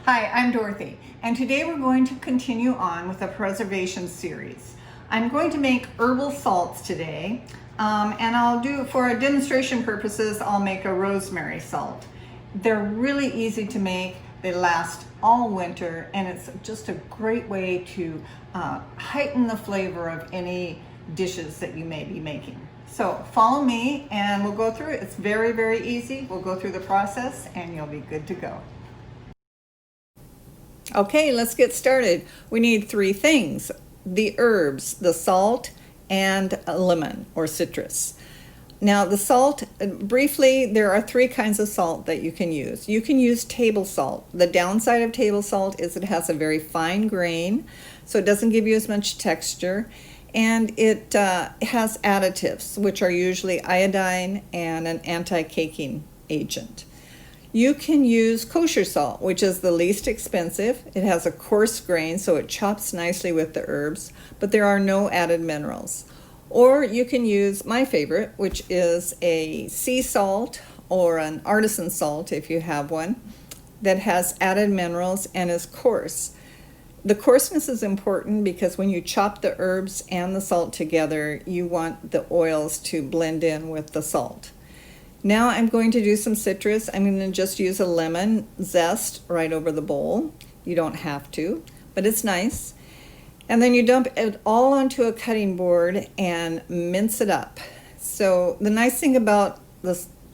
Hi, I'm Dorothy, and today we're going to continue on with the preservation series. I'm going to make herbal salts today, and I'll do, for demonstration purposes, I'll make a rosemary salt. They're really easy to make, they last all winter, and it's just a great way to heighten the flavor of any dishes that you may be making. So follow me and we'll go through it. It's very, very easy. We'll go through the process and you'll be good to go. Okay, let's get started. We need three things: the herbs, the salt, and a lemon or citrus. Now the salt, briefly, there are three kinds of salt that you can use. You can use table salt. The downside of table salt is it has a very fine grain, so it doesn't give you as much texture, and it has additives, which are usually iodine and an anti-caking agent. You can use kosher salt, which is the least expensive. It has a coarse grain, so it chops nicely with the herbs, but there are no added minerals. Or you can use my favorite, which is a sea salt or an artisan salt, if you have one, that has added minerals and is coarse. The coarseness is important because when you chop the herbs and the salt together, you want the oils to blend in with the salt. Now I'm going to do some citrus. I'm going to just use a lemon zest right over the bowl. You don't have to, but it's nice. And then you dump it all onto a cutting board and mince it up. So the nice thing about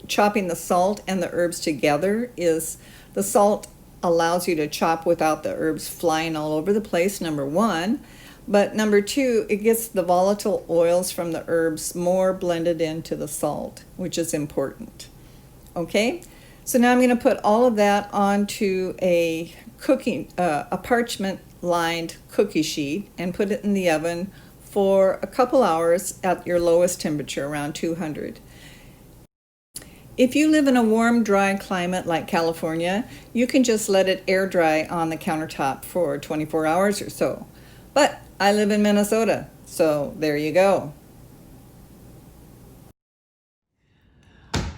chopping the salt and the herbs together is the salt allows you to chop without the herbs flying all over the place, number one. But number two, it gets the volatile oils from the herbs more blended into the salt, which is important. Okay, so now I'm going to put all of that onto a parchment lined cookie sheet and put it in the oven for a couple hours at your lowest temperature, around 200. If you live in a warm, dry climate like California, you can just let it air dry on the countertop for 24 hours or so. But I live in Minnesota, so there you go.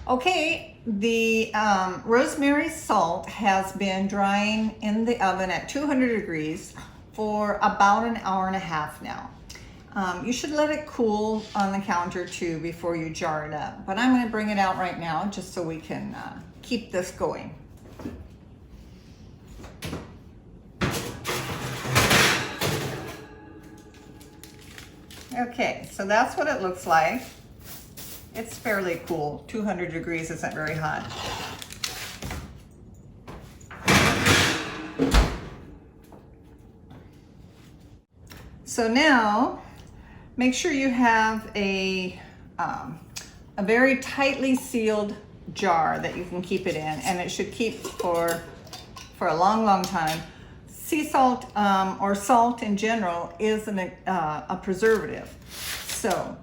Okay, the rosemary salt has been drying in the oven at 200 degrees for about an hour and a half now. You should let it cool on the counter too before you jar it up, but I'm going to bring it out right now just so we can keep this going. Okay, so that's what it looks like. It's fairly cool. 200 degrees isn't very hot. So now, make sure you have a very tightly sealed jar that you can keep it in, and it should keep for a long, long time. Sea salt or salt in general is a preservative, so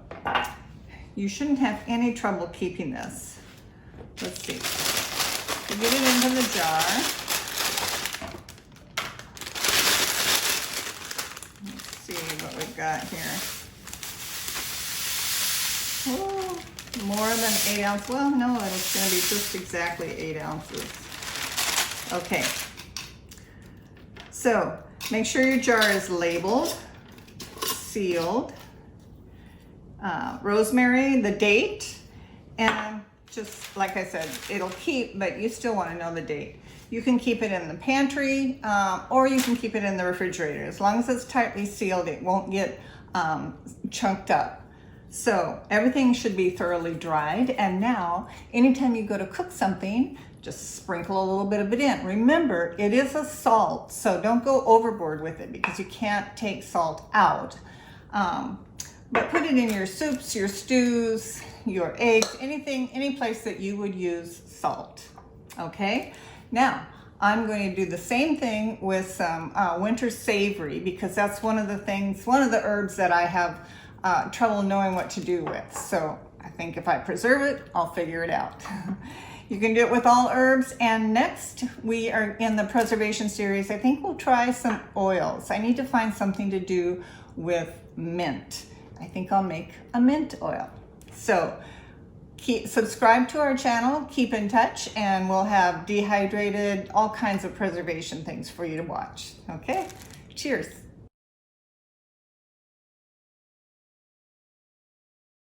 you shouldn't have any trouble keeping this. Let's see. So get it into the jar. Let's see what we've got here. Oh, more than 8 ounces. Well, no, it's going to be just exactly 8 ounces. Okay. So make sure your jar is labeled, sealed, rosemary, the date, and just like I said, it'll keep, but you still want to know the date. You can keep it in the pantry or you can keep it in the refrigerator. As long as it's tightly sealed, it won't get chunked up. So everything should be thoroughly dried, and now anytime you go to cook something, just sprinkle a little bit of it in. Remember, it is a salt, so don't go overboard with it because you can't take salt out. But put it in your soups, your stews, your eggs, anything, any place that you would use salt. Okay? Now, I'm going to do the same thing with some winter savory, because that's one of the herbs that I have trouble knowing what to do with. So I think if I preserve it, I'll figure it out. You can do it with all herbs. And next, we are in the preservation series. I think we'll try some oils. I need to find something to do with mint. I think I'll make a mint oil. So Subscribe to our channel, keep in touch, and we'll have dehydrated, all kinds of preservation things for you to watch. Okay, cheers.